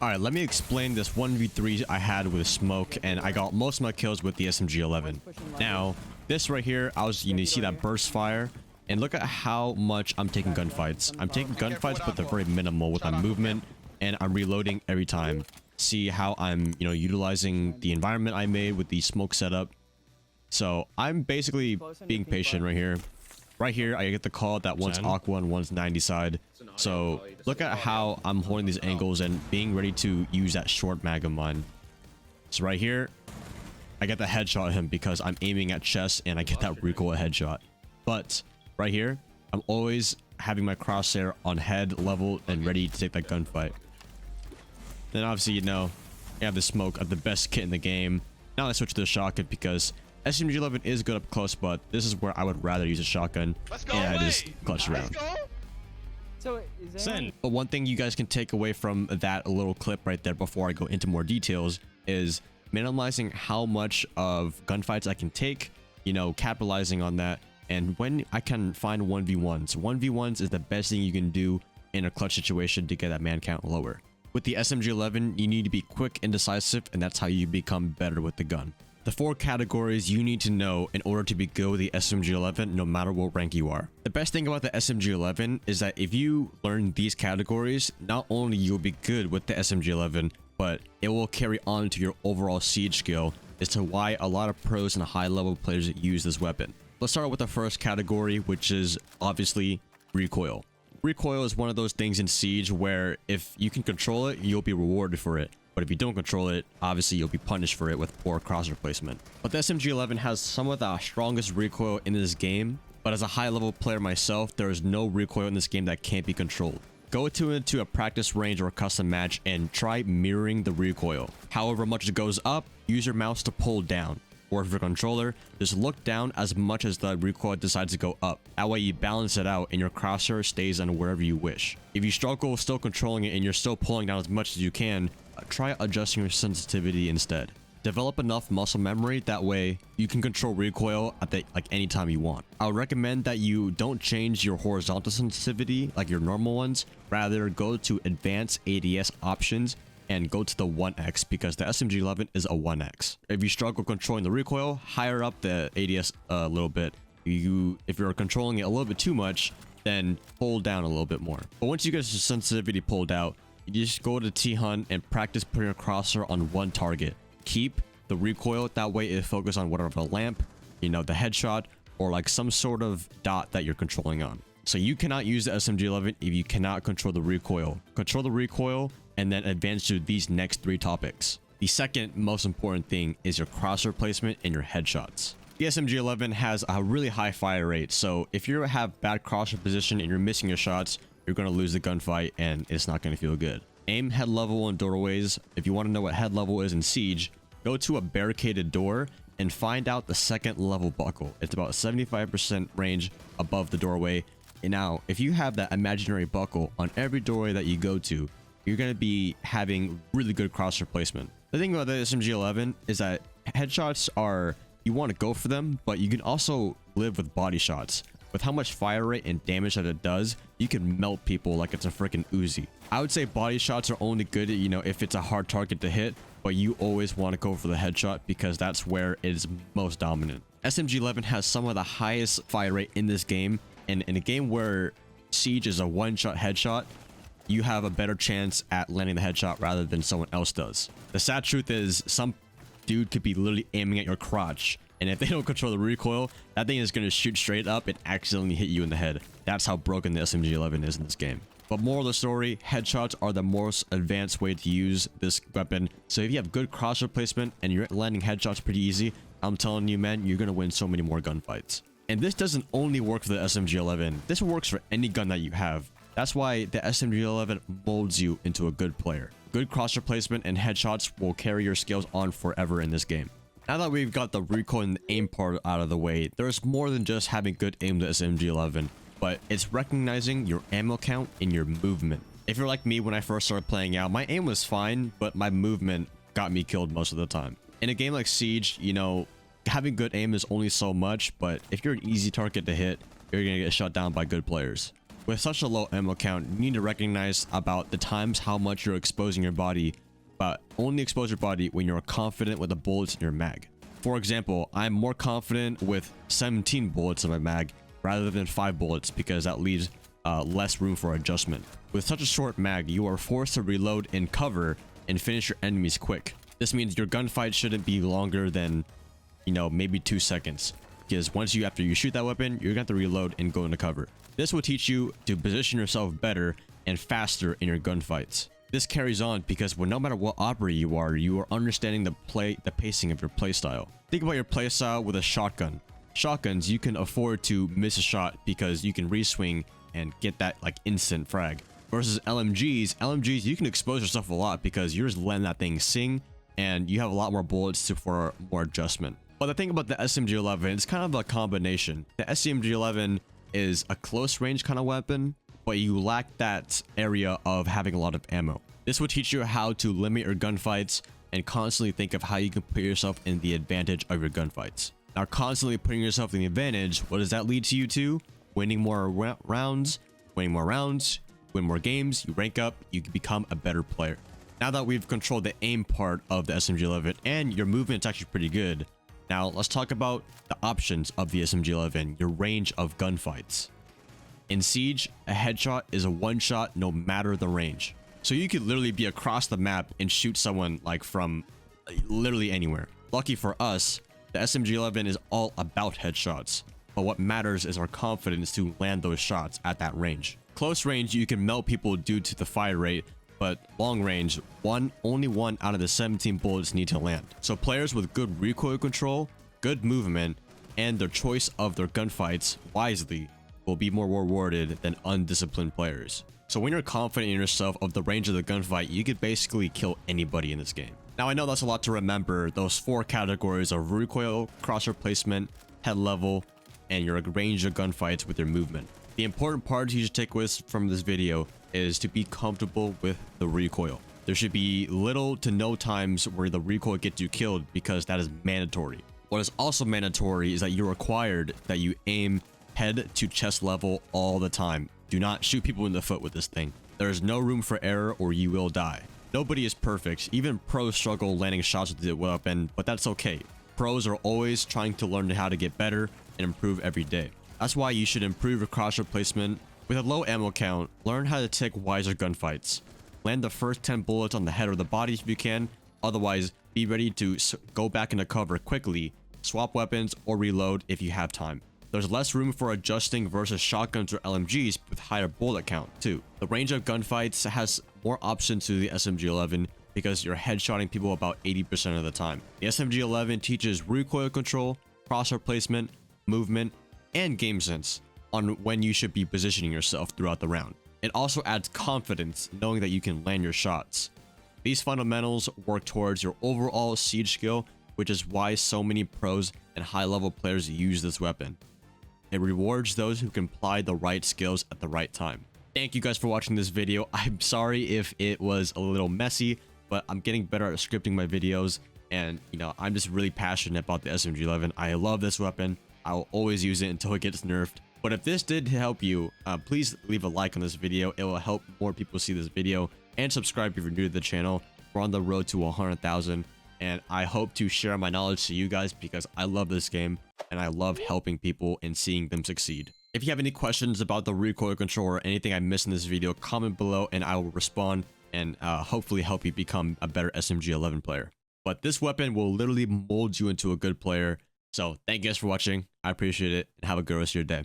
All right, let me explain this 1v3 I had with smoke, and I got most of my kills with the SMG-11. Now, this right here, you see that burst fire, and look at how much I'm taking gunfights. I'm taking gunfights, but they're very minimal with my movement, and I'm reloading every time. See how I'm, utilizing the environment I made with the smoke setup. So I'm basically being patient right here. Right here, I get the call that one's Aqua and one's 90 side. So look at how I'm holding these angles and being ready to use that short mag of mine. So right here, I get the headshot him because I'm aiming at chest and I get that recoil headshot. But right here, I'm always having my crosshair on head level and ready to take that gunfight. Then obviously, I have the smoke of the best kit in the game. Now I switch to the shotgun because SMG-11 is good up close, but this is where I would rather use a shotgun, and I just clutch around. So is there But one thing you guys can take away from that little clip right there before I go into more details is minimizing how much of gunfights I can take, capitalizing on that, and when I can find 1v1s. 1v1s is the best thing you can do in a clutch situation to get that man count lower. With the SMG-11, you need to be quick and decisive, and that's how you become better with the gun. The 4 categories you need to know in order to be good with the SMG-11 no matter what rank you are. The best thing about the SMG-11 is that if you learn these categories, not only you'll be good with the SMG-11, but it will carry on to your overall siege skill as to why a lot of pros and high level players use this weapon. Let's start with the first category, which is obviously recoil. Recoil is one of those things in siege where if you can control it, you'll be rewarded for it. But if you don't control it, obviously you'll be punished for it with poor crosshair placement. But the SMG-11 has some of the strongest recoil in this game, but as a high level player myself, there is no recoil in this game that can't be controlled. Go into a practice range or a custom match and try mirroring the recoil. However much it goes up, use your mouse to pull down. Or if you're a controller, just look down as much as the recoil decides to go up. That way you balance it out and your crosshair stays on wherever you wish. If you struggle still controlling it and you're still pulling down as much as you can, try adjusting your sensitivity instead. Develop enough muscle memory, that way you can control recoil at any time you want. I would recommend that you don't change your horizontal sensitivity like your normal ones, rather go to advanced ADS options and go to the 1x because the SMG-11 is a 1x. If you struggle controlling the recoil, higher up the ADS a little bit. If you're controlling it a little bit too much, then pull down a little bit more. But once you get your sensitivity pulled out, you just go to T-Hunt and practice putting your crosshair on one target. Keep the recoil, that way it focuses on whatever the lamp, the headshot, or like some sort of dot that you're controlling on. So you cannot use the SMG-11 if you cannot control the recoil. Control the recoil and then advance to these next 3 topics. The second most important thing is your crosshair placement and your headshots. The SMG-11 has a really high fire rate, so if you have bad crosshair position and you're missing your shots, you're going to lose the gunfight and it's not going to feel good. Aim head level in doorways. If you want to know what head level is in siege, go to a barricaded door and find out the second level buckle. It's about 75% range above the doorway. And now, if you have that imaginary buckle on every doorway that you go to, you're going to be having really good crosshair placement. The thing about the SMG-11 is that headshots are, you want to go for them, but you can also live with body shots. With how much fire rate and damage that it does, you can melt people like it's a freaking Uzi. I would say body shots are only good, if it's a hard target to hit, but you always want to go for the headshot because that's where it is most dominant. SMG-11 has some of the highest fire rate in this game, and in a game where siege is a one-shot headshot, you have a better chance at landing the headshot rather than someone else does. The sad truth is some dude could be literally aiming at your crotch, and if they don't control the recoil, that thing is going to shoot straight up and accidentally hit you in the head. That's how broken the SMG-11 is in this game. But moral of the story, headshots are the most advanced way to use this weapon. So if you have good crosshair placement and you're landing headshots pretty easy, I'm telling you, man, you're going to win so many more gunfights. And this doesn't only work for the SMG-11. This works for any gun that you have. That's why the SMG-11 molds you into a good player. Good crosshair placement and headshots will carry your skills on forever in this game. Now that we've got the recoil and aim part out of the way, there's more than just having good aim with the SMG-11, but it's recognizing your ammo count and your movement. If you're like me when I first started playing out, my aim was fine, but my movement got me killed most of the time. In a game like Siege, having good aim is only so much, but if you're an easy target to hit, you're gonna get shut down by good players. With such a low ammo count, you need to recognize about the times how much you're exposing your body, but only expose your body when you're confident with the bullets in your mag. For example, I'm more confident with 17 bullets in my mag rather than 5 bullets because that leaves less room for adjustment. With such a short mag, you are forced to reload in cover and finish your enemies quick. This means your gunfight shouldn't be longer than, maybe 2 seconds. Because after you shoot that weapon, you're gonna have to reload and go into cover. This will teach you to position yourself better and faster in your gunfights. This carries on because no matter what operator you are understanding the pacing of your playstyle. Think about your playstyle with a shotgun. Shotguns, you can afford to miss a shot because you can reswing and get that instant frag. Versus LMGs, you can expose yourself a lot because you're just letting that thing sing and you have a lot more bullets for more adjustment. But the thing about the SMG-11, it's kind of a combination. The SMG-11 is a close range kind of weapon, but you lack that area of having a lot of ammo. This will teach you how to limit your gunfights and constantly think of how you can put yourself in the advantage of your gunfights. Now, constantly putting yourself in the advantage, what does that lead to you to? Winning more rounds, win more games, you rank up, you can become a better player. Now that we've controlled the aim part of the SMG-11 and your movement's actually pretty good, now let's talk about the options of the SMG-11, your range of gunfights. In Siege, a headshot is a one shot no matter the range. So you could literally be across the map and shoot someone from literally anywhere. Lucky for us, the SMG-11 is all about headshots, but what matters is our confidence to land those shots at that range. Close range, you can melt people due to the fire rate, but long range, only one out of the 17 bullets need to land. So players with good recoil control, good movement, and their choice of their gunfights wisely will be more rewarded than undisciplined players. So when you're confident in yourself of the range of the gunfight, you could basically kill anybody in this game. Now I know that's a lot to remember, those 4 categories of recoil, crosshair placement, head level, and your range of gunfights with your movement. The important part you should take with from this video is to be comfortable with the recoil. There should be little to no times where the recoil gets you killed because that is mandatory. What is also mandatory is that you're required that you aim head to chest level all the time. Do not shoot people in the foot with this thing. There is no room for error or you will die. Nobody is perfect. Even pros struggle landing shots with the weapon, but that's okay. Pros are always trying to learn how to get better and improve every day. That's why you should improve your crosshair placement. With a low ammo count, learn how to take wiser gunfights. Land the first 10 bullets on the head or the body if you can. Otherwise, be ready to go back into cover quickly, swap weapons, or reload if you have time. There's less room for adjusting versus shotguns or LMGs with higher bullet count too. The range of gunfights has more options to the SMG-11 because you're headshotting people about 80% of the time. The SMG-11 teaches recoil control, crosshair placement, movement, and game sense on when you should be positioning yourself throughout the round. It also adds confidence knowing that you can land your shots. These fundamentals work towards your overall siege skill, which is why so many pros and high-level players use this weapon. It rewards those who can apply the right skills at the right time. Thank you guys for watching this video. I'm sorry if it was a little messy, but I'm getting better at scripting my videos, and I'm just really passionate about the SMG-11. I love this weapon. I will always use it until it gets nerfed. But if this did help you, please leave a like on this video. It will help more people see this video, and subscribe if you're new to the channel. We're on the road to 100,000, and I hope to share my knowledge to you guys because I love this game and I love helping people and seeing them succeed. If you have any questions about the recoil control or anything I missed in this video, comment below and I will respond and hopefully help you become a better SMG-11 player. But this weapon will literally mold you into a good player. So thank you guys for watching. I appreciate it, and have a good rest of your day.